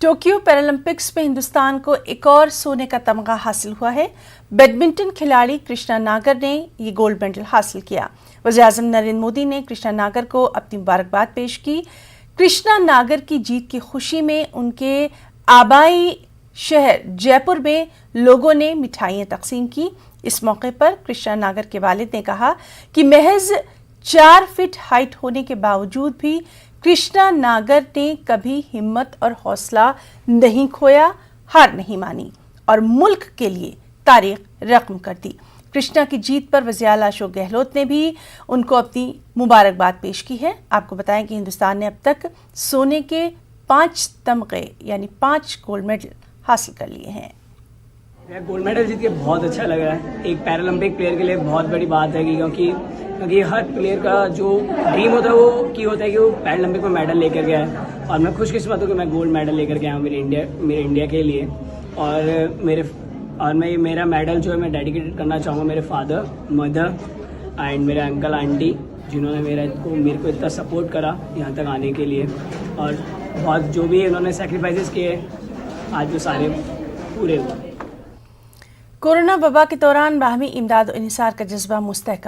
Tokyo Paralympics में हिंदुस्तान को एक और सोने का तमगा हासिल हुआ है। बैडमिंटन खिलाड़ी कृष्णा नागर ने ये गोल्ड मेडल हासिल किया। वज़ीर-ए-आज़म नरेंद्र मोदी ने कृष्णा नागर को अपनी मुबारकबाद पेश की। कृष्णा नागर की जीत की खुशी में उनके आबाई शहर जयपुर में लोगों ने मिठाइयां तकसीम की। इस मौके पर कृष्णा नागर के वालिद ने कहा कि महज 4 फीट हाइट होने के बावजूद भी कृष्णा नागर ने कभी हिम्मत और हौसला नहीं खोया, हार नहीं मानी और मुल्क के लिए तारीख रकम कर दी। कृष्णा की जीत पर वज़ीर आला अशोक गहलोत ने भी उनको अपनी मुबारकबाद पेश की है। आपको बताएं कि हिंदुस्तान ने अब तक सोने के 5 तमगे यानी 5 गोल्ड मेडल हासिल कर लिए हैं। गोल्ड मेडल जीत के बहुत अच्छा लग रहा है। एक पैरालंपिक प्लेयर के लिए बहुत बड़ी बात है क्योंकि हर प्लेयर का जो ड्रीम होता है वो होता है कि वो पैरालंपिक में मेडल लेकर गया है और मैं खुशकिस्मत हूँ कि मैं गोल्ड मेडल लेकर गया हूँ मेरे इंडिया के लिए। और मेरा मेडल जो है मैं डेडिकेटेड करना चाहूँगा मेरे फादर, मदर एंड मेरे अंकल आंटी, जिन्होंने मेरे को इतना सपोर्ट करा यहाँ तक आने के लिए और बहुत जो भी उन्होंने सेक्रीफाइसेस किए आज वो सारे पूरे हुए। कोरोना वबा के दौरान बाहमी इमदाद और इंसार का जज्बा मुस्तहकम